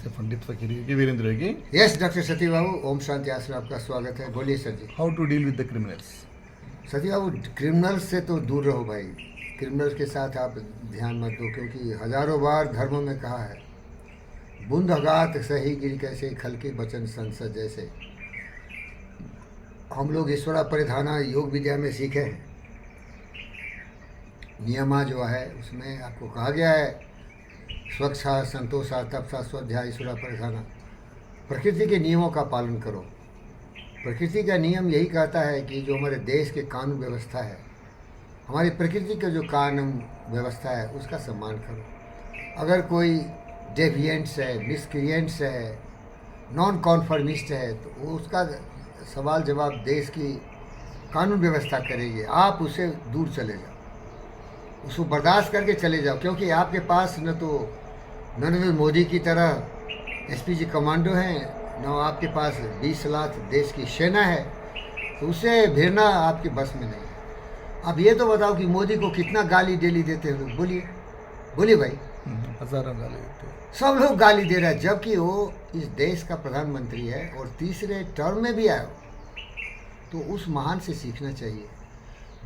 नमस्ते Pandit Fakir ji Virendra ji. Yes doctor Sati Babu, Om Shanti Ashram आपका स्वागत है। बोलिए sir ji. How to deal with the criminals? Sati Babu, criminals से तो दूर रहो भाई। क्रिमिनल्स के साथ आप ध्यान मत दो, क्योंकि हजारों बार धर्मों में कहा है, बूंद अगात सही गिर कैसे, खल के बचन संसद जैसे। हम लोग ईश्वरा परिधाना योग विद्या में सीखे हैं। नियमा जो है उसमें आपको कहा गया है, स्वच्छा संतोषा तपसा स्वाध्याय ईश्वरा परिधाना। प्रकृति के नियमों का पालन करो। प्रकृति का नियम यही कहता है कि जो हमारे देश के कानून व्यवस्था है, हमारी प्रकृति का जो कानून व्यवस्था है, उसका सम्मान करो। अगर कोई डेविएंट्स है, मिसक्रिएंट्स है, नॉन कॉन्फर्मिस्ट है, तो वो उसका सवाल जवाब देश की कानून व्यवस्था करेगी। आप उससे दूर चले जाओ, उसको बर्दाश्त करके चले जाओ, क्योंकि आपके पास न तो नरेंद्र मोदी की तरह एसपीजी कमांडो हैं, न आपके पास 20 लाख देश की सेना है, तो उससे भिड़ना आपके बस में नहीं है। अब ये तो बताओ कि मोदी को कितना गाली डेली देते हैं लोग? बोलिए बोलिए भाई। हजारों गाली देते हैं। सब लोग गाली दे रहे हैं, जबकि वो इस देश का प्रधानमंत्री है और तीसरे टर्म में भी आया हो, तो उस महान से सीखना चाहिए।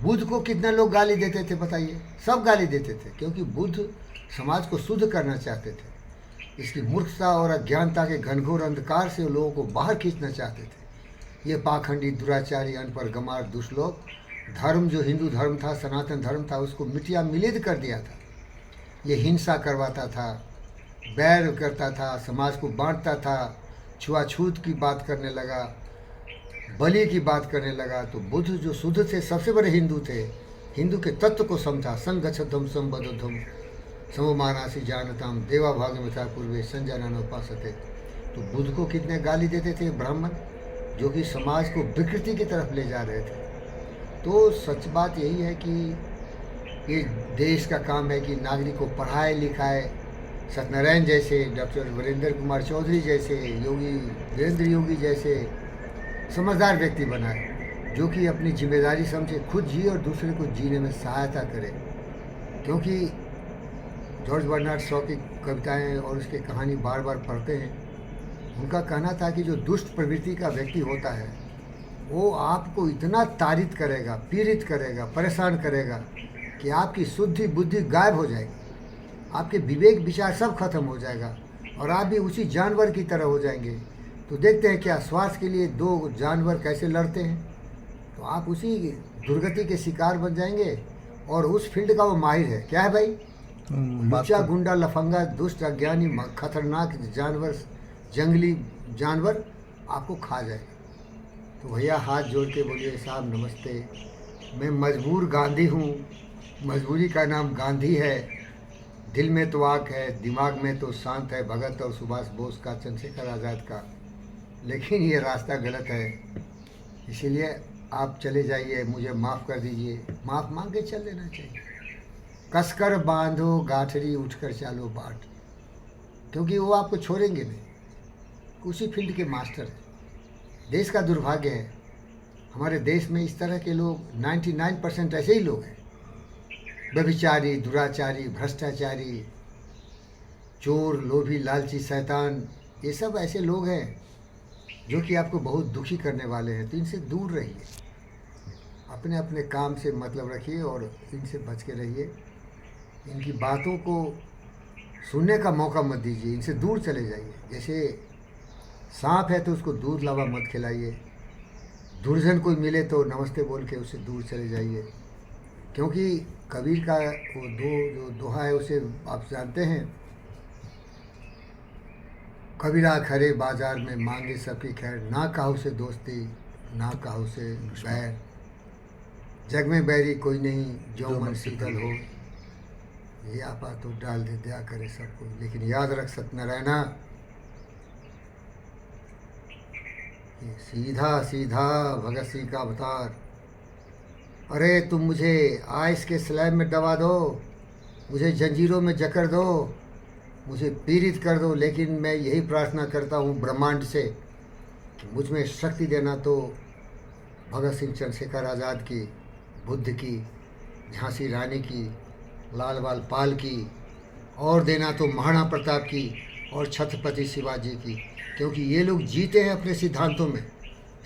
बुद्ध को कितना लोग गाली देते थे बताइए? सब गाली देते थे, क्योंकि बुद्ध समाज को शुद्ध करना चाहते थे। इसकी मूर्खता और अज्ञानता के घनघोर अंधकार से लोगों को बाहर खींचना चाहते थे। ये पाखंडी, दुराचारी, अनपढ़, गंवार, दुष्ट लोग धर्म, जो हिंदू धर्म था, सनातन धर्म था, उसको मिटिया मिलित कर दिया था। ये हिंसा करवाता था, बैर करता था, समाज को बांटता था, छुआछूत की बात करने लगा, बलि की बात करने लगा। तो बुद्ध जो शुद्ध थे, सबसे बड़े हिंदू थे, हिंदू के तत्व को समझा। संगच्छध्वम संबद्धध्वम सममानासी जानताम देवा भाग में था पूर्वे संजानन उपासते। तो बुद्ध को कितने गाली देते थे ब्राह्मण, जो कि समाज को विकृति की तरफ ले जा रहे थे। तो सच बात यही है कि ये देश का काम है कि नागरिक को पढ़ाए लिखाए, सत्यनारायण जैसे, डॉक्टर वीरेंद्र कुमार चौधरी जैसे, योगी वीरेंद्र योगी जैसे समझदार व्यक्ति बनाए, जो कि अपनी जिम्मेदारी समझे, खुद जिए और दूसरे को जीने में सहायता करे। क्योंकि जॉर्ज बर्नार्ड शॉ की कविताएं और उसकी कहानी बार बार पढ़ते हैं। उनका कहना था कि जो दुष्ट प्रवृत्ति का व्यक्ति होता है, वो आपको इतना ताड़ित करेगा, पीड़ित करेगा, परेशान करेगा कि आपकी शुद्धि बुद्धि गायब हो जाएगी, आपके विवेक विचार सब खत्म हो जाएगा और आप भी उसी जानवर की तरह हो जाएंगे। तो देखते हैं क्या स्वास्थ्य के लिए दो जानवर कैसे लड़ते हैं, तो आप उसी दुर्गति के शिकार बन जाएंगे। और उस फील्ड का वो माहिर है। क्या है भाई? लुच्चा, गुंडा, लफंगा, दुष्ट, अज्ञानी, खतरनाक जानवर, जंगली जानवर आपको खा जाएगा। तो भैया हाथ जोड़ के बोलिए, साहब नमस्ते, मैं मजबूर गांधी हूँ। मजबूरी का नाम गांधी है। दिल में तो आग है, दिमाग में तो शांत है, भगत और सुभाष बोस का, चंद्रशेखर आज़ाद का। लेकिन ये रास्ता गलत है, इसीलिए आप चले जाइए, मुझे माफ़ कर दीजिए। माफ़ मांग के चल लेना चाहिए। कसकर बांधो गाठरी, उठकर चालो बाट, क्योंकि वो आपको छोड़ेंगे नहीं। उसी फील्ड के मास्टर हैं। देश का दुर्भाग्य है, हमारे देश में इस तरह के लोग 99% ऐसे ही लोग हैं। व्यभिचारी, दुराचारी, भ्रष्टाचारी, चोर, लोभी, लालची, शैतान, ये सब ऐसे लोग हैं जो कि आपको बहुत दुखी करने वाले हैं। तो इनसे दूर रहिए, अपने अपने काम से मतलब रखिए और इनसे बच के रहिए। इनकी बातों को सुनने का मौका मत दीजिए, इनसे दूर चले जाइए। जैसे सांप है तो उसको दूध लावा मत खिलाइए। दुर्जन कोई मिले तो नमस्ते बोल के उससे दूर चले जाइए। क्योंकि कबीर का वो जो दोहा है उसे आप जानते हैं, कबीरा खरे बाजार में मांगे सबकी खैर, ना काहू से दोस्ती ना काहू से बैर, जग में बैरी कोई नहीं जो मन शीतल हो। ये आपा तो डाल दे दया करे सबको। लेकिन याद रख सत्यनारायणा, ये सीधा सीधा भगत सिंह का अवतार। अरे तुम मुझे आइस के स्लैब में दबा दो, मुझे जंजीरों में जकड़ दो, मुझे पीड़ित कर दो, लेकिन मैं यही प्रार्थना करता हूँ ब्रह्मांड से कि मुझ में शक्ति देना। तो भगत सिंह, चंद्रशेखर आज़ाद की, बुद्ध की, झांसी रानी की, लाल बाल पाल की, और देना तो महाराणा प्रताप की, और छत्रपति शिवाजी की, क्योंकि ये लोग जीते हैं अपने सिद्धांतों में।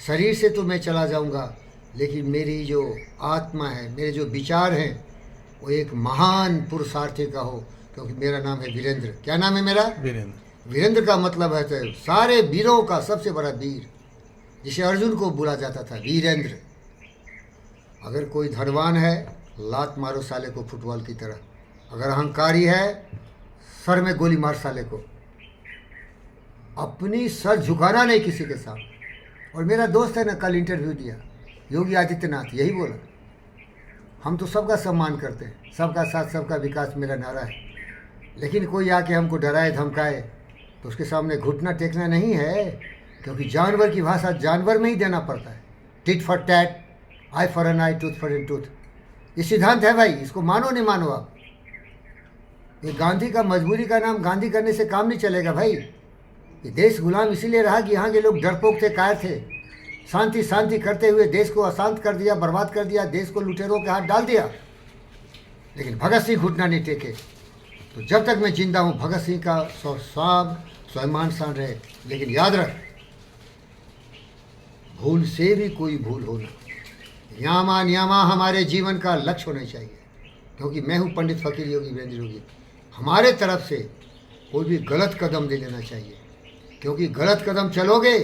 शरीर से तो मैं चला जाऊंगा, लेकिन मेरी जो आत्मा है, मेरे जो विचार हैं, वो एक महान पुरुषार्थी का हो, क्योंकि मेरा नाम है वीरेंद्र। क्या नाम है मेरा? वीरेंद्र। वीरेंद्र का मतलब है तो सारे वीरों का सबसे बड़ा वीर, जिसे अर्जुन को बोला जाता था वीरेंद्र। अगर कोई धनवान है, लात मारो साले को फुटबॉल की तरह। अगर अहंकारी है, सर में गोली मार साले को। अपनी सर झुकाना नहीं किसी के सामने। और मेरा दोस्त है ना, कल इंटरव्यू दिया, योगी आदित्यनाथ यही बोला, हम तो सबका सम्मान करते हैं, सबका साथ सबका विकास मेरा नारा है, लेकिन कोई आके हमको डराए धमकाए तो उसके सामने घुटना टेकना नहीं है, क्योंकि जानवर की भाषा जानवर में ही देना पड़ता है। Tit for tat, eye for an eye, tooth for an tooth. ये सिद्धांत है भाई, इसको मानो नहीं मानो आप। ये गांधी का मजबूरी का नाम गांधी करने से काम नहीं चलेगा भाई। ये देश गुलाम इसीलिए रहा कि यहाँ के लोग डरपोक थे, कायर थे। शांति शांति करते हुए देश को अशांत कर दिया, बर्बाद कर दिया, देश को लुटेरों के हाथ डाल दिया। लेकिन भगत सिंह घुटना नहीं टेके। तो जब तक मैं जिंदा हूँ, भगत सिंह का स्वाभिमान शान रहे। लेकिन याद रख, भूल से भी कोई भूल होना, यामा नियामा हमारे जीवन का लक्ष्य होना चाहिए। क्योंकि मैं हूँ पंडित फकीर योगी वीरेंद्र योगी। हमारे तरफ से कोई भी गलत कदम नहीं लेना चाहिए, क्योंकि गलत कदम चलोगे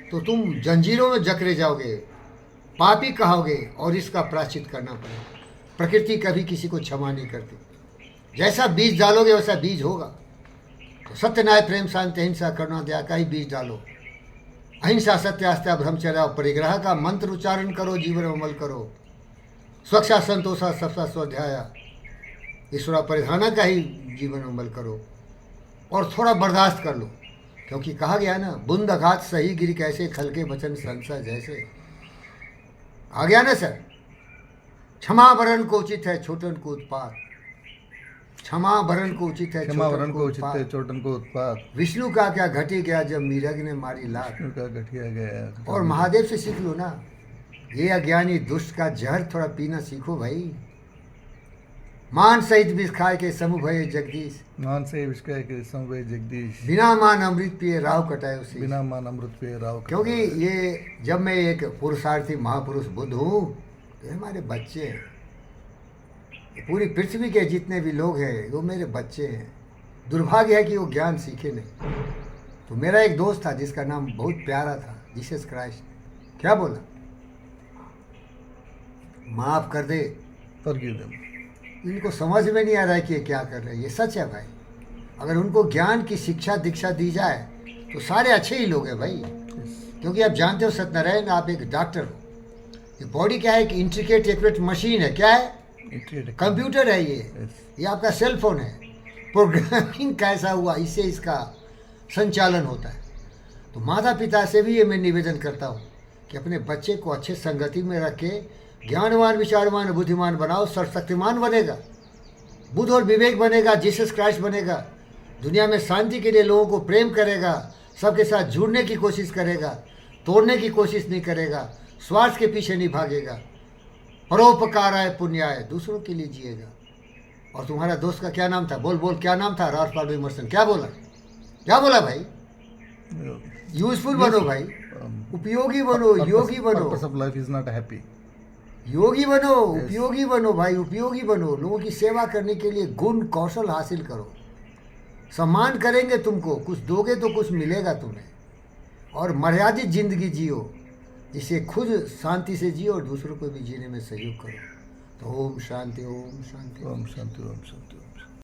तो तुम जंजीरों में जकड़े जाओगे, पापी कहोगे और इसका प्रायश्चित करना पड़ेगा। प्रकृति कभी किसी को क्षमा नहीं करती। जैसा बीज डालोगे वैसा बीज होगा। तो सत्य, न्याय, प्रेम, शांति, अहिंसा, करुणा, दया का ही बीज डालो। अहिंसा, सत्य, आस्था, ब्रह्मचर्य, परिग्रह का मंत्र उच्चारण करो, जीवन में अमल करो। स्वच्छा, संतोषा, सबसा, स्वाध्याया, ईश्वरा परिधाना का ही जीवन में अमल करो। और थोड़ा बर्दाश्त कर लो, क्योंकि कहा गया ना, बूंद आघात सही गिरी कैसे, खलके वचन संसा जैसे। कहा गया ना सर, क्षमा वरण को उचित है, छोटन को उत्पात। क्षमा वरण को उचित है, क्षमावरण को उचित है, चोटन को उत्पात। विष्णु का क्या घटी गया जब मीरग ने मारी लात। विष्णु का घटिया गया। और महादेव से सीख लो ना, ये अज्ञानी दुष्ट का जहर थोड़ा पीना सीखो भाई। मान सहित विष खाए के समूह भय जगदीश। मान से विष्का के समवे जगदीश। बिना मान अमृत पिए राव कटाए उसी। बिना मान अमृत पे राव। क्योंकि ये जब मैं एक पुरुषार्थी महापुरुष बुद्ध हूँ, तो हमारे बच्चे हैं। पूरी पृथ्वी के जितने भी लोग हैं वो मेरे बच्चे हैं। दुर्भाग्य है कि वो ज्ञान सीखे नहीं। तो मेरा एक दोस्त था जिसका नाम बहुत प्यारा था, जीसस क्राइस्ट। क्या बोला? माफ कर दे। Forgive them. इनको समझ में नहीं आ रहा है कि ये क्या कर रहे हैं। ये सच है भाई। अगर उनको ज्ञान की शिक्षा दीक्षा दी जाए तो सारे अच्छे ही लोग हैं भाई। क्योंकि आप जानते हो सत्यनारायण, आप एक डॉक्टर हो। ये बॉडी क्या है? एक इंट्रिकेट एक्यूरेट मशीन है। क्या है? कंप्यूटर है ये आपका सेल फोन है। प्रोग्रामिंग कैसा हुआ, इससे इसका संचालन होता है। तो माता पिता से भी ये मैं निवेदन करता हूँ कि अपने बच्चे को अच्छे संगति में रख के ज्ञानवान, विचारवान, बुद्धिमान बनाओ। सर्वशक्तिमान बनेगा, बुद्ध और विवेक बनेगा, जीसस क्राइस्ट बनेगा। दुनिया में शांति के लिए लोगों को प्रेम करेगा, सबके साथ जुड़ने की कोशिश करेगा, तोड़ने की कोशिश नहीं करेगा, स्वार्थ के पीछे नहीं भागेगा। परोपकाराय पुण्याय, दूसरों के लिए जिएगा। और तुम्हारा दोस्त का क्या नाम था? बोल बोल, क्या नाम था? Ralph Waldo immersion. क्या बोला? क्या बोला भाई? यूजफुल बनो भाई, उपयोगी बनो, योगी बनो। Purpose of life is not happy. योगी बनो, उपयोगी बनो भाई, उपयोगी बनो। लोगों की सेवा करने के लिए गुण कौशल हासिल करो। सम्मान करेंगे तुमको, कुछ दोगे तो कुछ मिलेगा तुम्हें। और मर्यादित जिंदगी जियो, जिसे खुद शांति से जियो और दूसरों को भी जीने में सहयोग करो। तो ओम शांति, ओम शांति, ओम शांति, ओम शांति।